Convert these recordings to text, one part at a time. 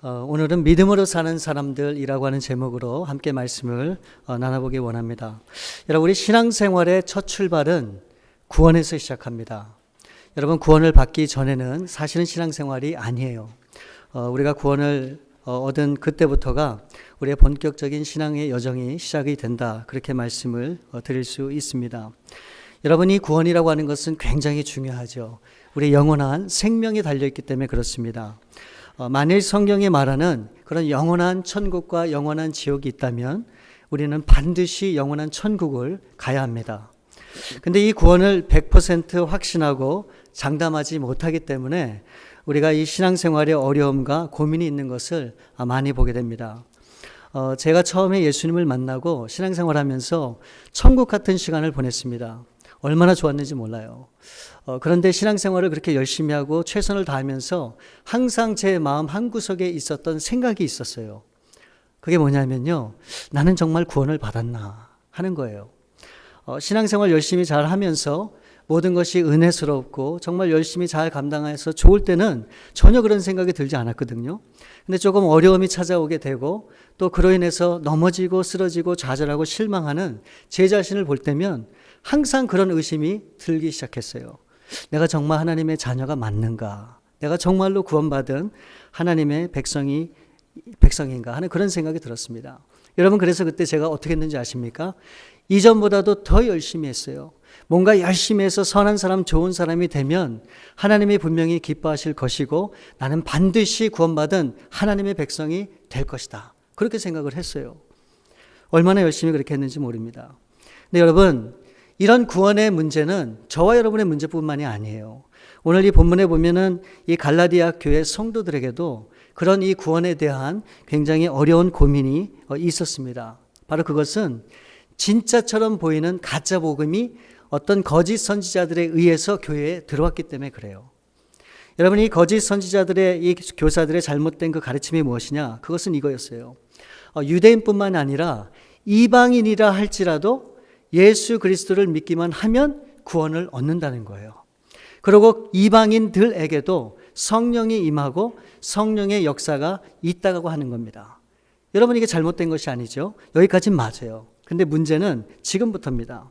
오늘은 믿음으로 사는 사람들이라고 하는 제목으로 함께 말씀을 나눠보기 원합니다. 여러분, 우리 신앙생활의 첫 출발은 구원에서 시작합니다. 여러분, 구원을 받기 전에는 사실은 신앙생활이 아니에요. 우리가 구원을 얻은 그때부터가 우리의 본격적인 신앙의 여정이 시작이 된다, 그렇게 말씀을 드릴 수 있습니다. 여러분, 이 구원이라고 하는 것은 굉장히 중요하죠. 우리의 영원한 생명이 달려있기 때문에 그렇습니다. 만일 성경이 말하는 그런 영원한 천국과 영원한 지옥이 있다면 우리는 반드시 영원한 천국을 가야 합니다. 근데 이 구원을 100% 확신하고 장담하지 못하기 때문에 우리가 이 신앙생활의 어려움과 고민이 있는 것을 많이 보게 됩니다. 제가 처음에 예수님을 만나고 신앙생활하면서 천국 같은 시간을 보냈습니다. 얼마나 좋았는지 몰라요. 그런데 신앙생활을 그렇게 열심히 하고 최선을 다하면서 항상 제 마음 한구석에 있었던 생각이 있었어요. 그게 뭐냐면요, 나는 정말 구원을 받았나 하는 거예요. 신앙생활 열심히 잘 하면서 모든 것이 은혜스럽고 정말 열심히 잘 감당해서 좋을 때는 전혀 그런 생각이 들지 않았거든요. 근데 조금 어려움이 찾아오게 되고 또 그로 인해서 넘어지고 쓰러지고 좌절하고 실망하는 제 자신을 볼 때면 항상 그런 의심이 들기 시작했어요. 내가 정말 하나님의 자녀가 맞는가? 내가 정말로 구원받은 하나님의 백성인가 하는 그런 생각이 들었습니다. 여러분, 그래서 그때 제가 어떻게 했는지 아십니까? 이전보다도 더 열심히 했어요. 뭔가 열심히 해서 선한 사람, 좋은 사람이 되면 하나님이 분명히 기뻐하실 것이고 나는 반드시 구원받은 하나님의 백성이 될 것이다, 그렇게 생각을 했어요. 얼마나 열심히 그렇게 했는지 모릅니다. 근데 여러분, 이런 구원의 문제는 저와 여러분의 문제뿐만이 아니에요. 오늘 이 본문에 보면은 이 갈라디아 교회 성도들에게도 그런 이 구원에 대한 굉장히 어려운 고민이 있었습니다. 바로 그것은 진짜처럼 보이는 가짜 복음이 어떤 거짓 선지자들에 의해서 교회에 들어왔기 때문에 그래요. 여러분, 이 거짓 선지자들의, 이 교사들의 잘못된 그 가르침이 무엇이냐? 그것은 이거였어요. 유대인뿐만 아니라 이방인이라 할지라도 예수 그리스도를 믿기만 하면 구원을 얻는다는 거예요. 그리고 이방인들에게도 성령이 임하고 성령의 역사가 있다고 하는 겁니다. 여러분, 이게 잘못된 것이 아니죠. 여기까지는 맞아요. 근데 문제는 지금부터입니다.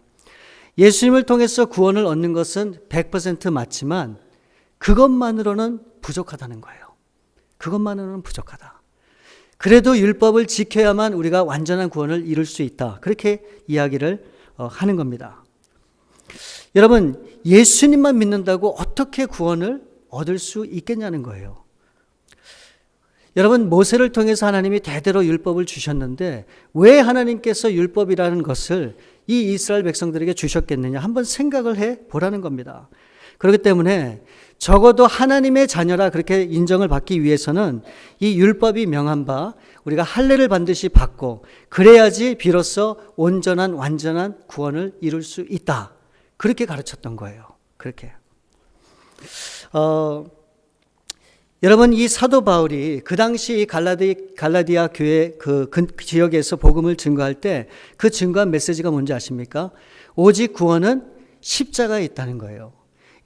예수님을 통해서 구원을 얻는 것은 100% 맞지만 그것만으로는 부족하다는 거예요. 그것만으로는 부족하다. 그래도 율법을 지켜야만 우리가 완전한 구원을 이룰 수 있다, 그렇게 이야기를 하는 겁니다. 여러분, 예수님만 믿는다고 어떻게 구원을 얻을 수 있겠냐는 거예요. 여러분, 모세를 통해서 하나님이 대대로 율법을 주셨는데 왜 하나님께서 율법이라는 것을 이 이스라엘 백성들에게 주셨겠느냐, 한번 생각을 해 보라는 겁니다. 그렇기 때문에 적어도 하나님의 자녀라 그렇게 인정을 받기 위해서는 이 율법이 명한 바 우리가 할례를 반드시 받고 그래야지 비로소 온전한 완전한 구원을 이룰 수 있다, 그렇게 가르쳤던 거예요. 그렇게 여러분, 이 사도 바울이 그 당시 갈라디아 교회 그 지역에서 복음을 증거할 때 그 증거한 메시지가 뭔지 아십니까? 오직 구원은 십자가에 있다는 거예요.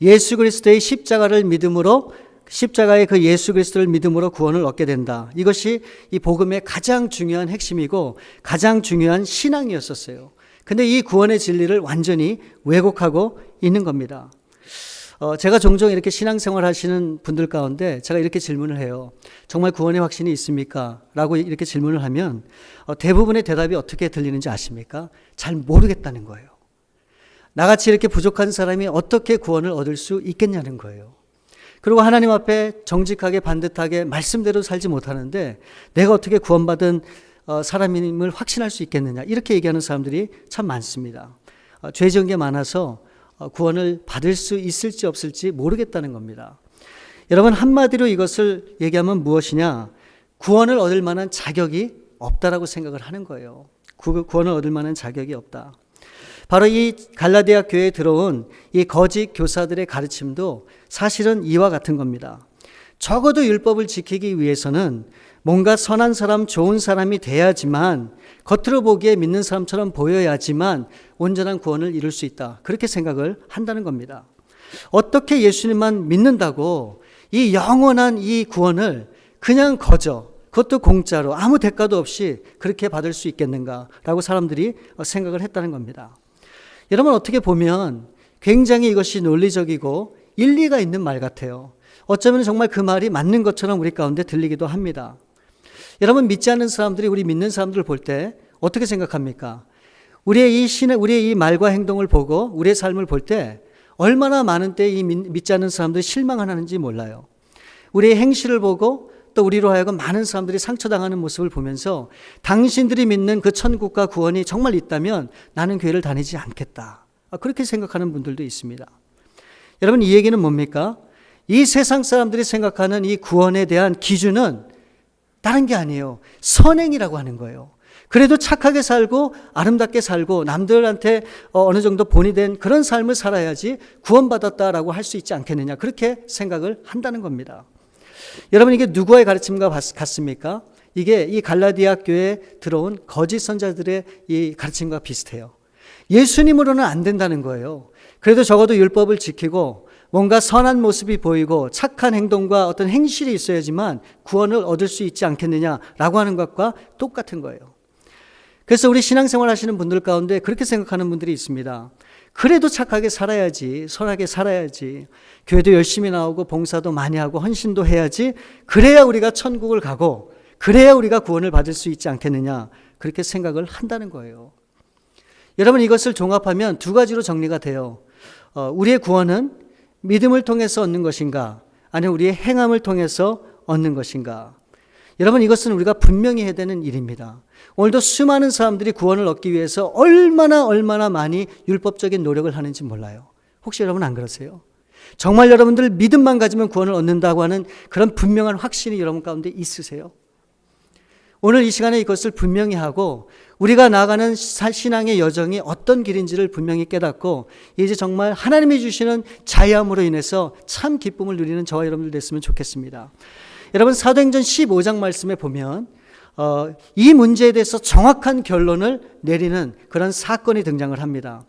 예수 그리스도의 십자가를 믿음으로, 십자가의 그 예수 그리스도를 믿음으로 구원을 얻게 된다. 이것이 이 복음의 가장 중요한 핵심이고 가장 중요한 신앙이었었어요. 근데 이 구원의 진리를 완전히 왜곡하고 있는 겁니다. 제가 종종 이렇게 신앙생활 하시는 분들 가운데 제가 이렇게 질문을 해요. 정말 구원의 확신이 있습니까? 라고 이렇게 질문을 하면 대부분의 대답이 어떻게 들리는지 아십니까? 잘 모르겠다는 거예요. 나같이 이렇게 부족한 사람이 어떻게 구원을 얻을 수 있겠냐는 거예요. 그리고 하나님 앞에 정직하게 반듯하게 말씀대로 살지 못하는데 내가 어떻게 구원받은 사람임을 확신할 수 있겠느냐, 이렇게 얘기하는 사람들이 참 많습니다. 죄 지은 게 많아서 구원을 받을 수 있을지 없을지 모르겠다는 겁니다. 여러분, 한마디로 이것을 얘기하면 무엇이냐? 구원을 얻을 만한 자격이 없다라고 생각을 하는 거예요. 구원을 얻을 만한 자격이 없다. 바로 이 갈라디아 교회에 들어온 이 거짓 교사들의 가르침도 사실은 이와 같은 겁니다. 적어도 율법을 지키기 위해서는 뭔가 선한 사람, 좋은 사람이 돼야지만, 겉으로 보기에 믿는 사람처럼 보여야지만 온전한 구원을 이룰 수 있다, 그렇게 생각을 한다는 겁니다. 어떻게 예수님만 믿는다고 이 영원한 이 구원을 그냥 거저 그것도 공짜로 아무 대가도 없이 그렇게 받을 수 있겠는가라고 사람들이 생각을 했다는 겁니다. 여러분, 어떻게 보면 굉장히 이것이 논리적이고 일리가 있는 말 같아요. 어쩌면 정말 그 말이 맞는 것처럼 우리 가운데 들리기도 합니다. 여러분, 믿지 않는 사람들이 우리 믿는 사람들을 볼 때 어떻게 생각합니까? 우리의 이 말과 행동을 보고 우리의 삶을 볼 때 얼마나 많은 때 이 믿지 않는 사람들이 실망하는지 몰라요. 우리의 행실을 보고 또 우리로 하여금 많은 사람들이 상처당하는 모습을 보면서 당신들이 믿는 그 천국과 구원이 정말 있다면 나는 교회를 다니지 않겠다. 그렇게 생각하는 분들도 있습니다. 여러분, 이 얘기는 뭡니까? 이 세상 사람들이 생각하는 이 구원에 대한 기준은 다른 게 아니에요. 선행이라고 하는 거예요. 그래도 착하게 살고 아름답게 살고 남들한테 어느 정도 본이 된 그런 삶을 살아야지 구원받았다라고 할 수 있지 않겠느냐, 그렇게 생각을 한다는 겁니다. 여러분, 이게 누구의 가르침과 같습니까? 이게 이 갈라디아 교회에 들어온 거짓 선자들의 이 가르침과 비슷해요. 예수님으로는 안 된다는 거예요. 그래도 적어도 율법을 지키고 뭔가 선한 모습이 보이고 착한 행동과 어떤 행실이 있어야지만 구원을 얻을 수 있지 않겠느냐라고 하는 것과 똑같은 거예요. 그래서 우리 신앙생활 하시는 분들 가운데 그렇게 생각하는 분들이 있습니다. 그래도 착하게 살아야지, 선하게 살아야지, 교회도 열심히 나오고 봉사도 많이 하고 헌신도 해야지, 그래야 우리가 천국을 가고 그래야 우리가 구원을 받을 수 있지 않겠느냐, 그렇게 생각을 한다는 거예요. 여러분, 이것을 종합하면 두 가지로 정리가 돼요. 우리의 구원은 믿음을 통해서 얻는 것인가, 아니면 우리의 행함을 통해서 얻는 것인가. 여러분, 이것은 우리가 분명히 해야 되는 일입니다. 오늘도 수많은 사람들이 구원을 얻기 위해서 얼마나 많이 율법적인 노력을 하는지 몰라요. 혹시 여러분 안 그러세요? 정말 여러분들 믿음만 가지면 구원을 얻는다고 하는 그런 분명한 확신이 여러분 가운데 있으세요? 오늘 이 시간에 이것을 분명히 하고 우리가 나아가는 신앙의 여정이 어떤 길인지를 분명히 깨닫고 이제 정말 하나님이 주시는 자유함으로 인해서 참 기쁨을 누리는 저와 여러분들 됐으면 좋겠습니다. 여러분, 사도행전 15장 말씀에 보면 이 문제에 대해서 정확한 결론을 내리는 그런 사건이 등장을 합니다.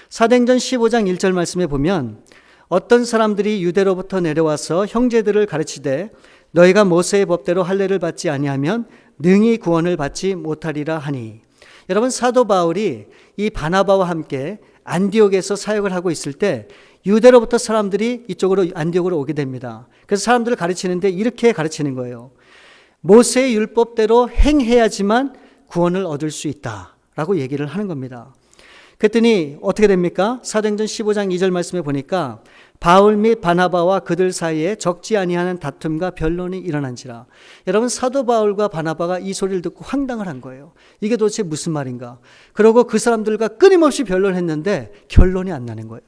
사도행전 15장 1절 말씀에 보면 어떤 사람들이 유대로부터 내려와서 형제들을 가르치되 너희가 모세의 법대로 할례를 받지 아니하면 능히 구원을 받지 못하리라 하니. 여러분, 사도 바울이 이 바나바와 함께 안디옥에서 사역을 하고 있을 때 유대로부터 사람들이 이쪽으로 안디옥으로 오게 됩니다. 그래서 사람들을 가르치는데 이렇게 가르치는 거예요. 모세의 율법대로 행해야지만 구원을 얻을 수 있다라고 얘기를 하는 겁니다. 그랬더니 어떻게 됩니까? 사도행전 15장 2절 말씀에 보니까 바울 및 바나바와 그들 사이에 적지 아니하는 다툼과 변론이 일어난지라. 여러분, 사도 바울과 바나바가 이 소리를 듣고 황당을 한 거예요. 이게 도대체 무슨 말인가? 그러고 그 사람들과 끊임없이 변론했는데 결론이 안 나는 거예요.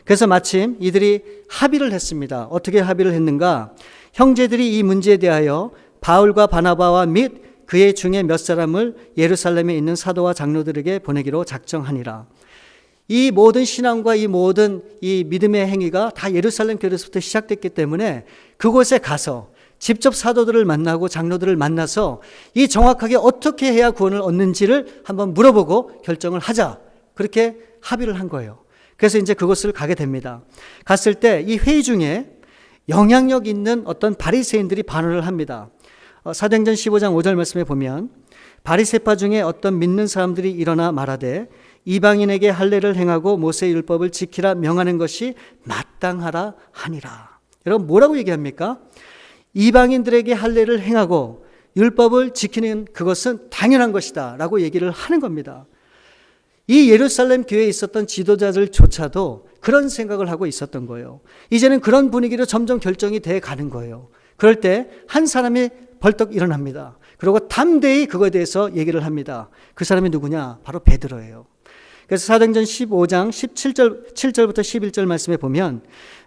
그래서 마침 이들이 합의를 했습니다. 어떻게 합의를 했는가? 형제들이 이 문제에 대하여 바울과 바나바와 및 그의 중에 몇 사람을 예루살렘에 있는 사도와 장로들에게 보내기로 작정하니라. 이 모든 신앙과 이 모든 이 믿음의 행위가 다 예루살렘 교회에서부터 시작됐기 때문에 그곳에 가서 직접 사도들을 만나고 장로들을 만나서 이 정확하게 어떻게 해야 구원을 얻는지를 한번 물어보고 결정을 하자, 그렇게 합의를 한 거예요. 그래서 이제 그곳을 가게 됩니다. 갔을 때 이 회의 중에 영향력 있는 어떤 바리새인들이 반언을 합니다. 사도행전 15장 5절 말씀에 보면 바리새파 중에 어떤 믿는 사람들이 일어나 말하되 이방인에게 할례를 행하고 모세의 율법을 지키라 명하는 것이 마땅하라 하니라. 여러분, 뭐라고 얘기합니까? 이방인들에게 할례를 행하고 율법을 지키는 그것은 당연한 것이다 라고 얘기를 하는 겁니다. 이 예루살렘 교회에 있었던 지도자들조차도 그런 생각을 하고 있었던 거예요. 이제는 그런 분위기로 점점 결정이 돼 가는 거예요. 그럴 때 한 사람이 벌떡 일어납니다. 그리고 담대히 그거에 대해서 얘기를 합니다. 그 사람이 누구냐? 바로 베드로예요. 그래서 사도행전 15장 7절부터 11절 말씀에 보면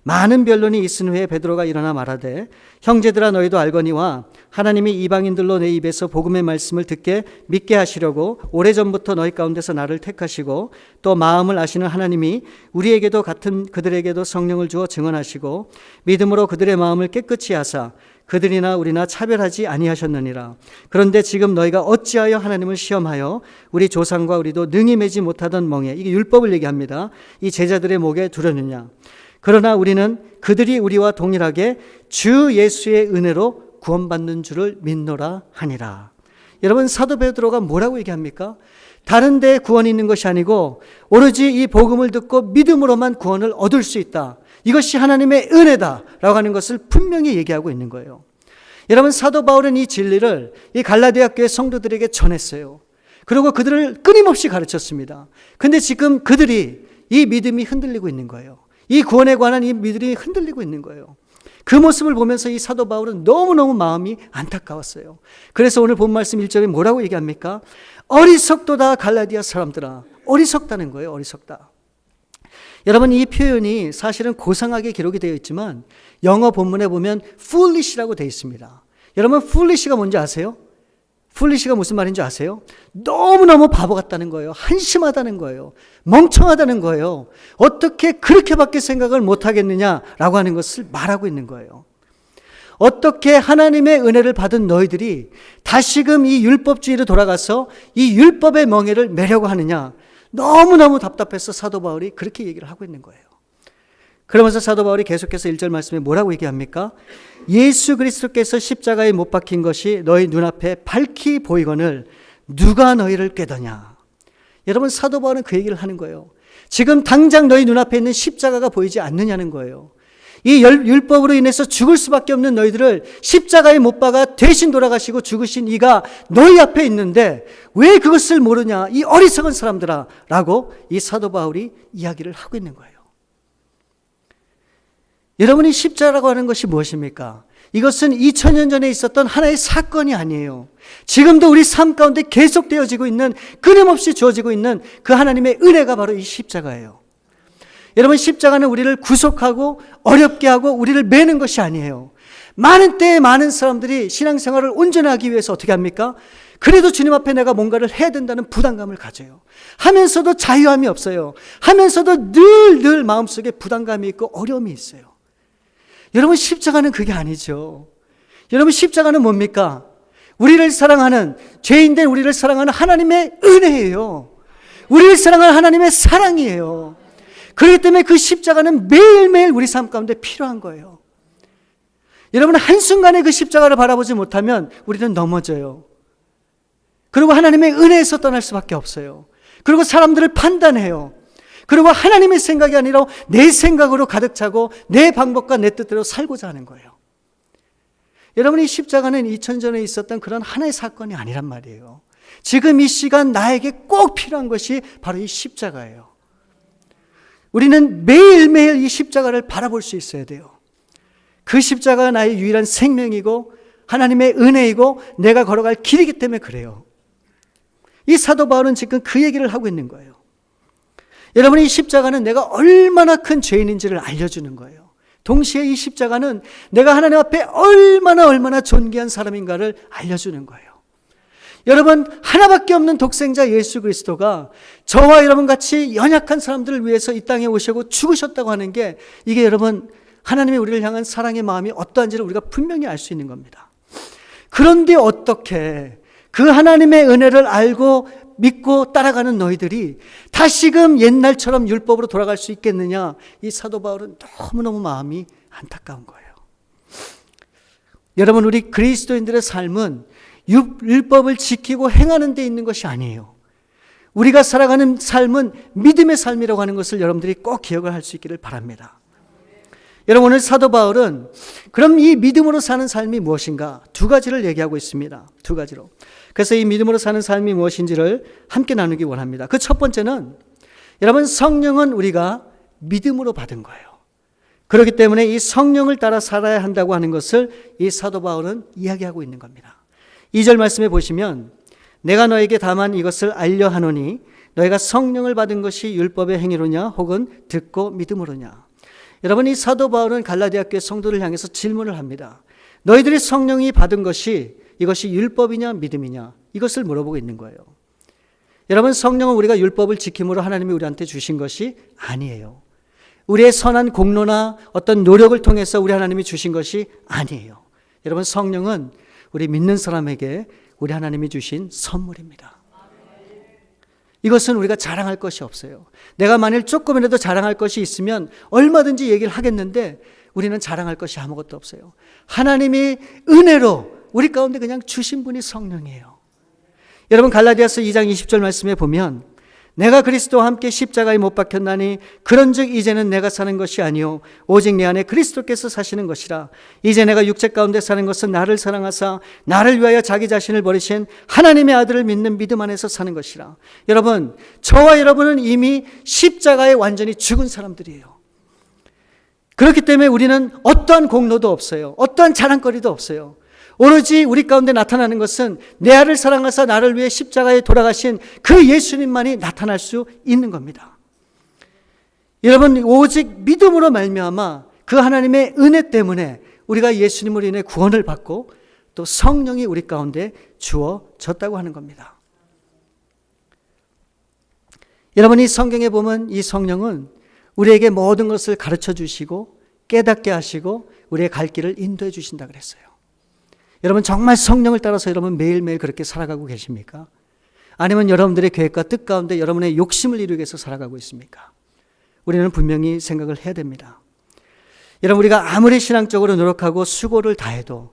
많은 변론이 있은 후에 베드로가 일어나 말하되 형제들아 너희도 알거니와 하나님이 이방인들로 내 입에서 복음의 말씀을 듣게 믿게 하시려고 오래전부터 너희 가운데서 나를 택하시고 또 마음을 아시는 하나님이 우리에게도 같은 그들에게도 성령을 주어 증언하시고 믿음으로 그들의 마음을 깨끗이 하사 그들이나 우리나 차별하지 아니하셨느니라. 그런데 지금 너희가 어찌하여 하나님을 시험하여 우리 조상과 우리도 능히 매지 못하던 멍에, 이게 율법을 얘기합니다, 이 제자들의 목에 두려느냐. 그러나 우리는 그들이 우리와 동일하게 주 예수의 은혜로 구원받는 줄을 믿노라 하니라. 여러분, 사도 베드로가 뭐라고 얘기합니까? 다른 데 구원이 있는 것이 아니고 오로지 이 복음을 듣고 믿음으로만 구원을 얻을 수 있다. 이것이 하나님의 은혜다라고 하는 것을 분명히 얘기하고 있는 거예요. 여러분, 사도 바울은 이 진리를 이 갈라디아 교회 성도들에게 전했어요. 그리고 그들을 끊임없이 가르쳤습니다. 근데 지금 그들이 이 믿음이 흔들리고 있는 거예요. 이 구원에 관한 이 믿음이 흔들리고 있는 거예요. 그 모습을 보면서 이 사도 바울은 너무너무 마음이 안타까웠어요. 그래서 오늘 본 말씀 1절에 뭐라고 얘기합니까? 어리석도다 갈라디아 사람들아. 어리석다는 거예요. 어리석다. 여러분, 이 표현이 사실은 고상하게 기록이 되어 있지만 영어 본문에 보면 foolish라고 되어 있습니다. 여러분, foolish가 뭔지 아세요? foolish가 무슨 말인지 아세요? 너무너무 바보 같다는 거예요. 한심하다는 거예요. 멍청하다는 거예요. 어떻게 그렇게밖에 생각을 못하겠느냐라고 하는 것을 말하고 있는 거예요. 어떻게 하나님의 은혜를 받은 너희들이 다시금 이 율법주의로 돌아가서 이 율법의 멍에를 매려고 하느냐. 너무너무 답답해서 사도 바울이 그렇게 얘기를 하고 있는 거예요. 그러면서 사도 바울이 계속해서 1절 말씀에 뭐라고 얘기합니까? 예수 그리스도께서 십자가에 못 박힌 것이 너희 눈앞에 밝히 보이거늘 누가 너희를 꾀더냐. 여러분, 사도 바울은 그 얘기를 하는 거예요. 지금 당장 너희 눈앞에 있는 십자가가 보이지 않느냐는 거예요. 이 율법으로 인해서 죽을 수밖에 없는 너희들을 십자가에 못 박아 대신 돌아가시고 죽으신 이가 너희 앞에 있는데 왜 그것을 모르냐, 이 어리석은 사람들아 라고 이 사도 바울이 이야기를 하고 있는 거예요. 여러분이 십자가라고 하는 것이 무엇입니까? 이것은 2000년 전에 있었던 하나의 사건이 아니에요. 지금도 우리 삶 가운데 계속되어지고 있는, 끊임없이 주어지고 있는 그 하나님의 은혜가 바로 이 십자가예요. 여러분, 십자가는 우리를 구속하고 어렵게 하고 우리를 매는 것이 아니에요. 많은 때에 많은 사람들이 신앙생활을 온전히 하기 위해서 어떻게 합니까? 그래도 주님 앞에 내가 뭔가를 해야 된다는 부담감을 가져요. 하면서도 자유함이 없어요. 하면서도 늘 마음속에 부담감이 있고 어려움이 있어요. 여러분, 십자가는 그게 아니죠. 여러분, 십자가는 뭡니까? 우리를 사랑하는, 죄인된 우리를 사랑하는 하나님의 은혜예요. 우리를 사랑하는 하나님의 사랑이에요. 그렇기 때문에 그 십자가는 매일매일 우리 삶 가운데 필요한 거예요. 여러분, 한순간에 그 십자가를 바라보지 못하면 우리는 넘어져요. 그리고 하나님의 은혜에서 떠날 수밖에 없어요. 그리고 사람들을 판단해요. 그리고 하나님의 생각이 아니라 내 생각으로 가득 차고 내 방법과 내 뜻대로 살고자 하는 거예요. 여러분, 이 십자가는 2000전에 있었던 그런 하나의 사건이 아니란 말이에요. 지금 이 시간 나에게 꼭 필요한 것이 바로 이 십자가예요. 우리는 매일매일 이 십자가를 바라볼 수 있어야 돼요. 그 십자가가 나의 유일한 생명이고 하나님의 은혜이고 내가 걸어갈 길이기 때문에 그래요. 이 사도 바울은 지금 그 얘기를 하고 있는 거예요. 여러분, 이 십자가는 내가 얼마나 큰 죄인인지를 알려주는 거예요. 동시에 이 십자가는 내가 하나님 앞에 얼마나 존귀한 사람인가를 알려주는 거예요. 여러분, 하나밖에 없는 독생자 예수 그리스도가 저와 여러분 같이 연약한 사람들을 위해서 이 땅에 오시고 죽으셨다고 하는 게, 이게 여러분 하나님이 우리를 향한 사랑의 마음이 어떠한지를 우리가 분명히 알 수 있는 겁니다. 그런데 어떻게 그 하나님의 은혜를 알고 믿고 따라가는 너희들이 다시금 옛날처럼 율법으로 돌아갈 수 있겠느냐? 이 사도 바울은 너무너무 마음이 안타까운 거예요. 여러분, 우리 그리스도인들의 삶은 율법을 지키고 행하는 데 있는 것이 아니에요. 우리가 살아가는 삶은 믿음의 삶이라고 하는 것을 여러분들이 꼭 기억을 할 수 있기를 바랍니다. 여러분, 오늘 사도 바울은 그럼 이 믿음으로 사는 삶이 무엇인가? 두 가지를 얘기하고 있습니다. 두 가지로. 그래서 이 믿음으로 사는 삶이 무엇인지를 함께 나누기 원합니다. 그 첫 번째는, 여러분, 성령은 우리가 믿음으로 받은 거예요. 그렇기 때문에 이 성령을 따라 살아야 한다고 하는 것을 이 사도 바울은 이야기하고 있는 겁니다. 2절 말씀에 보시면, 내가 너에게 다만 이것을 알려 하노니 너희가 성령을 받은 것이 율법의 행위로냐 혹은 듣고 믿음으로냐. 여러분, 이 사도 바울은 갈라디아 교회 성도를 향해서 질문을 합니다. 너희들이 성령이 받은 것이 이것이 율법이냐 믿음이냐, 이것을 물어보고 있는 거예요. 여러분, 성령은 우리가 율법을 지킴으로 하나님이 우리한테 주신 것이 아니에요. 우리의 선한 공로나 어떤 노력을 통해서 우리 하나님이 주신 것이 아니에요. 여러분, 성령은 우리 믿는 사람에게 우리 하나님이 주신 선물입니다. 이것은 우리가 자랑할 것이 없어요. 내가 만일 조금이라도 자랑할 것이 있으면 얼마든지 얘기를 하겠는데, 우리는 자랑할 것이 아무것도 없어요. 하나님이 은혜로 우리 가운데 그냥 주신 분이 성령이에요. 여러분 갈라디아서 2장 20절 말씀에 보면 내가 그리스도와 함께 십자가에 못 박혔나니 그런즉 이제는 내가 사는 것이 아니요 오직 내 안에 그리스도께서 사시는 것이라. 이제 내가 육체 가운데 사는 것은 나를 사랑하사 나를 위하여 자기 자신을 버리신 하나님의 아들을 믿는 믿음 안에서 사는 것이라. 여러분, 저와 여러분은 이미 십자가에 완전히 죽은 사람들이에요. 그렇기 때문에 우리는 어떠한 공로도 없어요. 어떠한 자랑거리도 없어요. 오로지 우리 가운데 나타나는 것은 내 아를 사랑하사 나를 위해 십자가에 돌아가신 그 예수님만이 나타날 수 있는 겁니다. 여러분, 오직 믿음으로 말미암아 그 하나님의 은혜 때문에 우리가 예수님으로 인해 구원을 받고 또 성령이 우리 가운데 주어졌다고 하는 겁니다. 여러분, 이 성경에 보면 이 성령은 우리에게 모든 것을 가르쳐 주시고 깨닫게 하시고 우리의 갈 길을 인도해 주신다 그랬어요. 여러분, 정말 성령을 따라서 여러분 매일매일 그렇게 살아가고 계십니까? 아니면 여러분들의 계획과 뜻 가운데 여러분의 욕심을 이루기 위해서 살아가고 있습니까? 우리는 분명히 생각을 해야 됩니다. 여러분, 우리가 아무리 신앙적으로 노력하고 수고를 다해도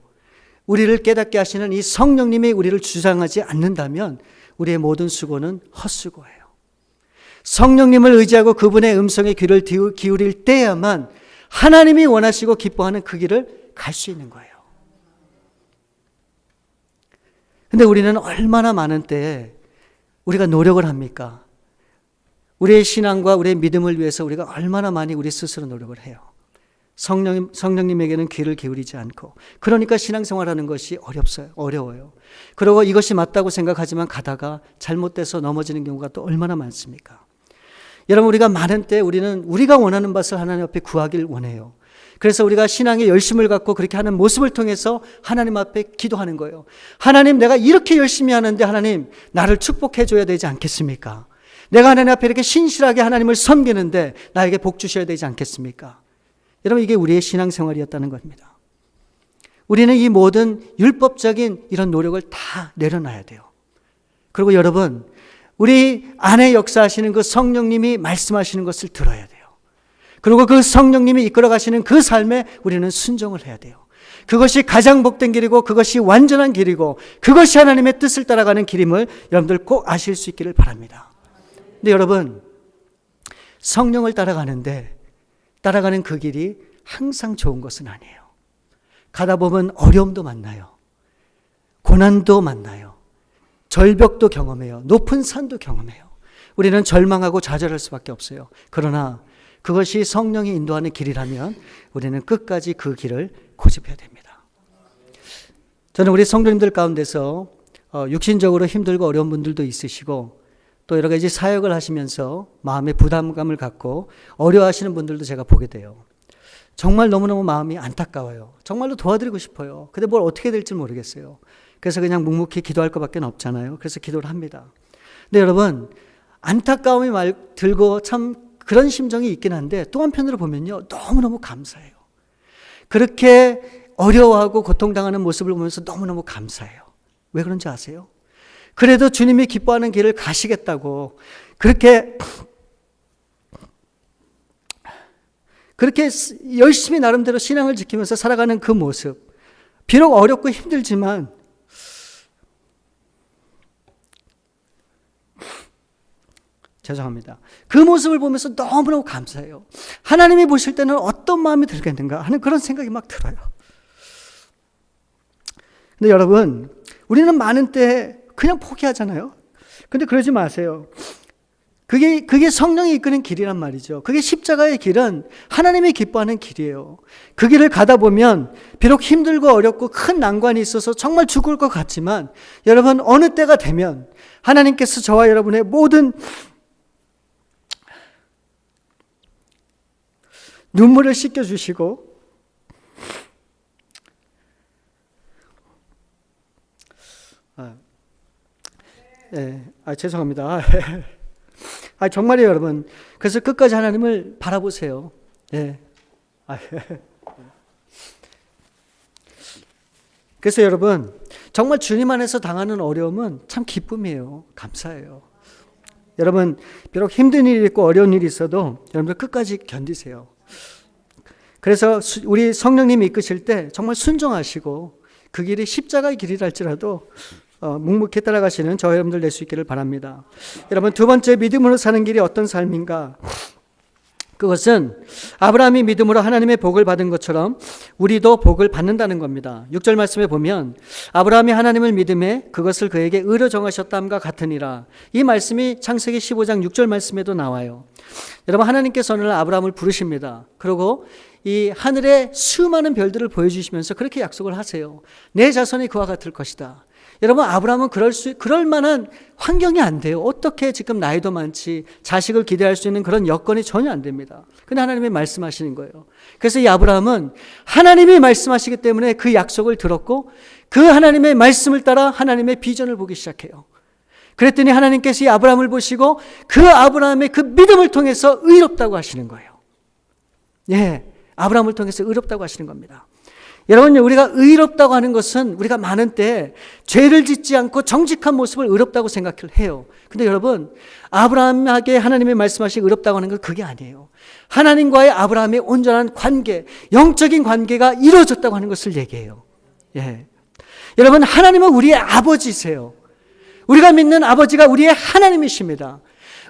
우리를 깨닫게 하시는 이 성령님이 우리를 주장하지 않는다면 우리의 모든 수고는 헛수고예요. 성령님을 의지하고 그분의 음성에 귀를 기울일 때야만 하나님이 원하시고 기뻐하는 그 길을 갈 수 있는 거예요. 근데 우리는 얼마나 많은 때에 우리가 노력을 합니까? 우리의 신앙과 우리의 믿음을 위해서 우리가 얼마나 많이 우리 스스로 노력을 해요. 성령님에게는 귀를 기울이지 않고, 그러니까 신앙생활하는 것이 어려워요. 그리고 이것이 맞다고 생각하지만 가다가 잘못돼서 넘어지는 경우가 또 얼마나 많습니까? 여러분, 우리가 많은 때 우리는 우리가 원하는 것을 하나님 앞에 구하길 원해요. 그래서 우리가 신앙의 열심을 갖고 그렇게 하는 모습을 통해서 하나님 앞에 기도하는 거예요. 하나님, 내가 이렇게 열심히 하는데 하나님 나를 축복해 줘야 되지 않겠습니까? 내가 하나님 앞에 이렇게 신실하게 하나님을 섬기는데 나에게 복 주셔야 되지 않겠습니까? 여러분, 이게 우리의 신앙생활이었다는 겁니다. 우리는 이 모든 율법적인 이런 노력을 다 내려놔야 돼요. 그리고 여러분, 우리 안에 역사하시는 그 성령님이 말씀하시는 것을 들어야 돼요. 그리고 그 성령님이 이끌어 가시는 그 삶에 우리는 순종을 해야 돼요. 그것이 가장 복된 길이고 그것이 완전한 길이고 그것이 하나님의 뜻을 따라가는 길임을 여러분들 꼭 아실 수 있기를 바랍니다. 근데 여러분, 성령을 따라가는 그 길이 항상 좋은 것은 아니에요. 가다 보면 어려움도 만나요. 고난도 만나요. 절벽도 경험해요. 높은 산도 경험해요. 우리는 절망하고 좌절할 수밖에 없어요. 그러나 그것이 성령이 인도하는 길이라면 우리는 끝까지 그 길을 고집해야 됩니다. 저는 우리 성도님들 가운데서 육신적으로 힘들고 어려운 분들도 있으시고 또 여러 가지 사역을 하시면서 마음의 부담감을 갖고 어려워하시는 분들도 제가 보게 돼요. 정말 너무너무 마음이 안타까워요. 정말로 도와드리고 싶어요. 근데 뭘 어떻게 될지 모르겠어요. 그래서 그냥 묵묵히 기도할 것밖에 없잖아요. 그래서 기도를 합니다. 근데 여러분, 안타까움이 들고 참 그런 심정이 있긴 한데 또 한편으로 보면요, 너무너무 감사해요. 그렇게 어려워하고 고통당하는 모습을 보면서 너무너무 감사해요. 왜 그런지 아세요? 그래도 주님이 기뻐하는 길을 가시겠다고 그렇게 열심히 나름대로 신앙을 지키면서 살아가는 그 모습, 비록 어렵고 힘들지만 죄송합니다. 그 모습을 보면서 너무너무 감사해요. 하나님이 보실 때는 어떤 마음이 들겠는가 하는 그런 생각이 막 들어요. 근데 여러분, 우리는 많은 때 그냥 포기하잖아요. 근데 그러지 마세요. 그게 성령이 이끄는 길이란 말이죠. 그게 십자가의 길은 하나님이 기뻐하는 길이에요. 그 길을 가다 보면 비록 힘들고 어렵고 큰 난관이 있어서 정말 죽을 것 같지만 여러분, 어느 때가 되면 하나님께서 저와 여러분의 모든 눈물을 씻겨주시고 죄송합니다. 정말이에요, 여러분. 그래서 끝까지 하나님을 바라보세요. 그래서 여러분, 정말 주님 안에서 당하는 어려움은 참 기쁨이에요. 감사해요. 여러분, 비록 힘든 일이 있고 어려운 일이 있어도 여러분들 끝까지 견디세요. 그래서 우리 성령님이 이끄실 때 정말 순종하시고 그 길이 십자가의 길이라 할지라도 묵묵히 따라가시는 저 여러분들 될 수 있기를 바랍니다. 여러분, 두 번째, 믿음으로 사는 길이 어떤 삶인가? 그것은 아브라함이 믿음으로 하나님의 복을 받은 것처럼 우리도 복을 받는다는 겁니다. 6절 말씀에 보면 아브라함이 하나님을 믿음에 그것을 그에게 의로 정하셨다함과 같으니라. 이 말씀이 창세기 15장 6절 말씀에도 나와요. 여러분, 하나님께서 오늘 아브라함을 부르십니다. 그리고 이 하늘의 수많은 별들을 보여주시면서 그렇게 약속을 하세요. 내 자손이 그와 같을 것이다. 여러분, 아브라함은 그럴 만한 환경이 안 돼요. 어떻게 지금 나이도 많지 자식을 기대할 수 있는 그런 여건이 전혀 안 됩니다. 근데 하나님이 말씀하시는 거예요. 그래서 이 아브라함은 하나님이 말씀하시기 때문에 그 약속을 들었고 그 하나님의 말씀을 따라 하나님의 비전을 보기 시작해요. 그랬더니 하나님께서 이 아브라함을 보시고 그 아브라함의 그 믿음을 통해서 의롭다고 하시는 거예요. 예, 아브라함을 통해서 의롭다고 하시는 겁니다. 여러분, 우리가 의롭다고 하는 것은 우리가 많은 때 죄를 짓지 않고 정직한 모습을 의롭다고 생각을 해요. 근데 여러분, 아브라함에게 하나님이 말씀하신 의롭다고 하는 건 그게 아니에요. 하나님과의 아브라함의 온전한 관계, 영적인 관계가 이루어졌다고 하는 것을 얘기해요. 예. 여러분, 하나님은 우리의 아버지세요. 우리가 믿는 아버지가 우리의 하나님이십니다.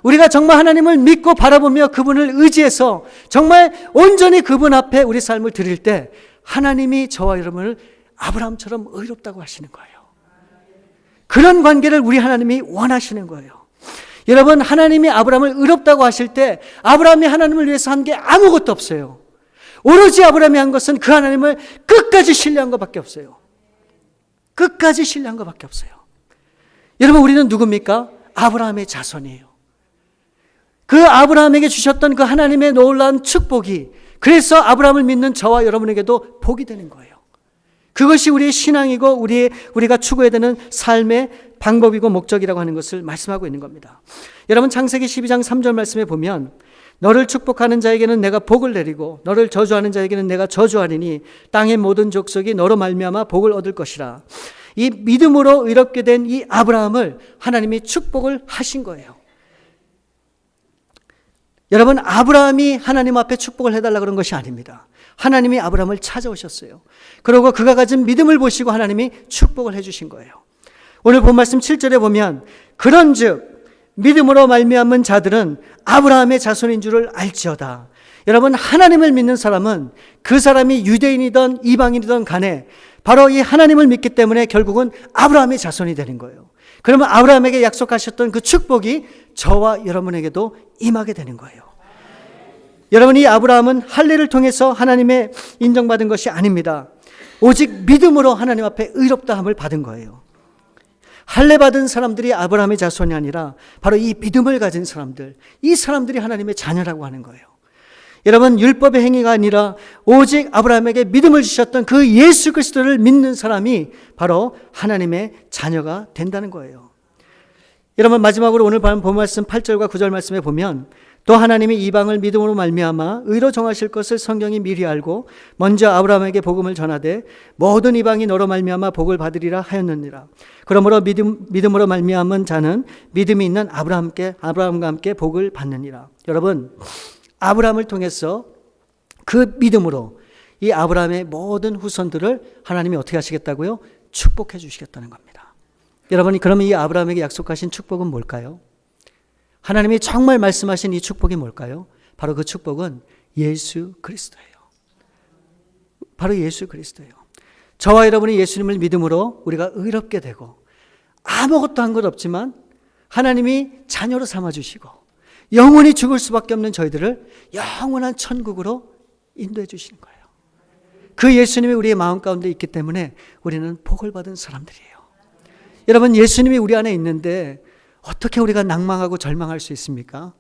우리가 정말 하나님을 믿고 바라보며 그분을 의지해서 정말 온전히 그분 앞에 우리 삶을 드릴 때 하나님이 저와 여러분을 아브라함처럼 의롭다고 하시는 거예요. 그런 관계를 우리 하나님이 원하시는 거예요. 여러분, 하나님이 아브라함을 의롭다고 하실 때 아브라함이 하나님을 위해서 한 게 아무것도 없어요. 오로지 아브라함이 한 것은 그 하나님을 끝까지 신뢰한 것밖에 없어요. 끝까지 신뢰한 것밖에 없어요. 여러분, 우리는 누굽니까? 아브라함의 자손이에요. 그 아브라함에게 주셨던 그 하나님의 놀라운 축복이 그래서 아브라함을 믿는 저와 여러분에게도 복이 되는 거예요. 그것이 우리의 신앙이고 우리가 추구해야 되는 삶의 방법이고 목적이라고 하는 것을 말씀하고 있는 겁니다. 여러분, 창세기 12장 3절 말씀에 보면 너를 축복하는 자에게는 내가 복을 내리고 너를 저주하는 자에게는 내가 저주하리니 땅의 모든 족속이 너로 말미암아 복을 얻을 것이라. 이 믿음으로 의롭게 된 이 아브라함을 하나님이 축복을 하신 거예요. 여러분, 아브라함이 하나님 앞에 축복을 해달라 그런 것이 아닙니다. 하나님이 아브라함을 찾아오셨어요. 그리고 그가 가진 믿음을 보시고 하나님이 축복을 해주신 거예요. 오늘 본 말씀 7절에 보면 그런즉 믿음으로 말미암은 자들은 아브라함의 자손인 줄을 알지어다. 여러분, 하나님을 믿는 사람은 그 사람이 유대인이든 이방인이든 간에 바로 이 하나님을 믿기 때문에 결국은 아브라함의 자손이 되는 거예요. 그러면 아브라함에게 약속하셨던 그 축복이 저와 여러분에게도 임하게 되는 거예요. 여러분, 이 아브라함은 할례를 통해서 하나님의 인정받은 것이 아닙니다. 오직 믿음으로 하나님 앞에 의롭다함을 받은 거예요. 할례 받은 사람들이 아브라함의 자손이 아니라 바로 이 믿음을 가진 사람들, 이 사람들이 하나님의 자녀라고 하는 거예요. 여러분, 율법의 행위가 아니라 오직 아브라함에게 믿음을 주셨던 그 예수 그리스도를 믿는 사람이 바로 하나님의 자녀가 된다는 거예요. 여러분, 마지막으로 오늘 본 말씀 8절과 9절 말씀에 보면 또 하나님이 이방을 믿음으로 말미암아 의로 정하실 것을 성경이 미리 알고 먼저 아브라함에게 복음을 전하되 모든 이방이 너로 말미암아 복을 받으리라 하였느니라. 그러므로 믿음으로 말미암은 자는 믿음이 있는 아브라함과 함께 복을 받느니라. 여러분, 아브라함을 통해서 그 믿음으로 이 아브라함의 모든 후손들을 하나님이 어떻게 하시겠다고요? 축복해 주시겠다는 겁니다. 여러분이 그러면 이 아브라함에게 약속하신 축복은 뭘까요? 하나님이 정말 말씀하신 이 축복이 뭘까요? 바로 그 축복은 예수 그리스도예요. 바로 예수 그리스도예요. 저와 여러분이 예수님을 믿음으로 우리가 의롭게 되고 아무것도 한 것 없지만 하나님이 자녀로 삼아주시고 영원히 죽을 수밖에 없는 저희들을 영원한 천국으로 인도해 주시는 거예요. 그 예수님이 우리의 마음 가운데 있기 때문에 우리는 복을 받은 사람들이에요. 여러분, 예수님이 우리 안에 있는데 어떻게 우리가 낭망하고 절망할 수 있습니까?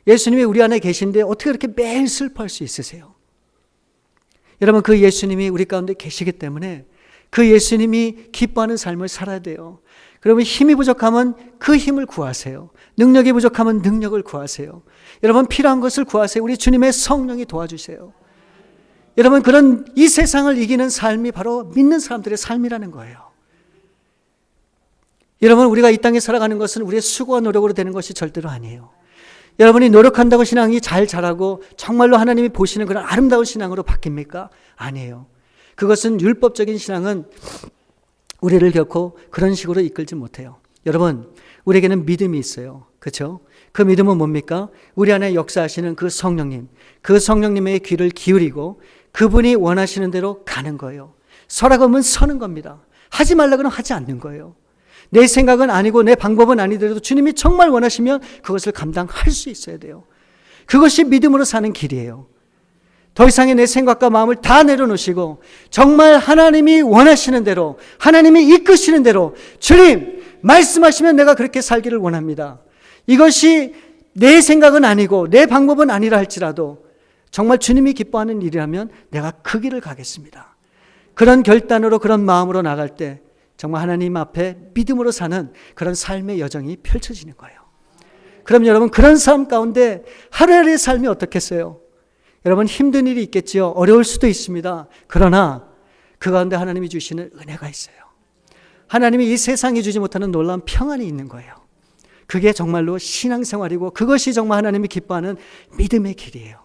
예수님이 우리 안에 계신데 어떻게 그렇게 매일 슬퍼할 수 있으세요? 여러분, 그 예수님이 우리 가운데 계시기 때문에 그 예수님이 기뻐하는 삶을 살아야 돼요. 그러면 힘이 부족하면 그 힘을 구하세요. 능력이 부족하면 능력을 구하세요. 여러분, 필요한 것을 구하세요. 우리 주님의 성령이 도와주세요. 여러분, 그런 이 세상을 이기는 삶이 바로 믿는 사람들의 삶이라는 거예요. 여러분, 우리가 이 땅에 살아가는 것은 우리의 수고와 노력으로 되는 것이 절대로 아니에요. 여러분이 노력한다고 신앙이 잘 자라고 정말로 하나님이 보시는 그런 아름다운 신앙으로 바뀝니까? 아니에요. 그것은 율법적인 신앙은 우리를 결코 그런 식으로 이끌지 못해요. 여러분, 우리에게는 믿음이 있어요. 그렇죠? 그 믿음은 뭡니까? 우리 안에 역사하시는 그 성령님, 그 성령님의 귀를 기울이고 그분이 원하시는 대로 가는 거예요. 서라고 하면 서는 겁니다. 하지 말라고는 하지 않는 거예요. 내 생각은 아니고 내 방법은 아니더라도 주님이 정말 원하시면 그것을 감당할 수 있어야 돼요. 그것이 믿음으로 사는 길이에요. 더 이상의 내 생각과 마음을 다 내려놓으시고 정말 하나님이 원하시는 대로, 하나님이 이끄시는 대로 주님 말씀하시면 내가 그렇게 살기를 원합니다. 이것이 내 생각은 아니고 내 방법은 아니라 할지라도 정말 주님이 기뻐하는 일이라면 내가 그 길을 가겠습니다. 그런 결단으로 그런 마음으로 나갈 때 정말 하나님 앞에 믿음으로 사는 그런 삶의 여정이 펼쳐지는 거예요. 그럼 여러분 그런 삶 가운데 하루하루의 삶이 어떻겠어요? 여러분 힘든 일이 있겠지요. 어려울 수도 있습니다. 그러나 그 가운데 하나님이 주시는 은혜가 있어요. 하나님이 이 세상에 주지 못하는 놀라운 평안이 있는 거예요. 그게 정말로 신앙생활이고 그것이 정말 하나님이 기뻐하는 믿음의 길이에요.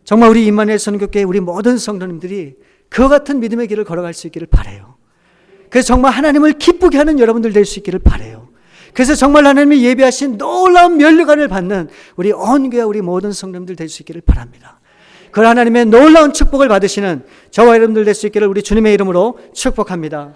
정말 우리 임마누엘 선교교회 우리 모든 성도님들이 그 같은 믿음의 길을 걸어갈 수 있기를 바라요. 그래서 정말 하나님을 기쁘게 하는 여러분들 될 수 있기를 바라요. 그래서 정말 하나님이 예비하신 놀라운 면류관을 받는 우리 온 교회 우리 모든 성도님들 될 수 있기를 바랍니다. 그 하나님의 놀라운 축복을 받으시는 저와 여러분들 될 수 있기를 우리 주님의 이름으로 축복합니다.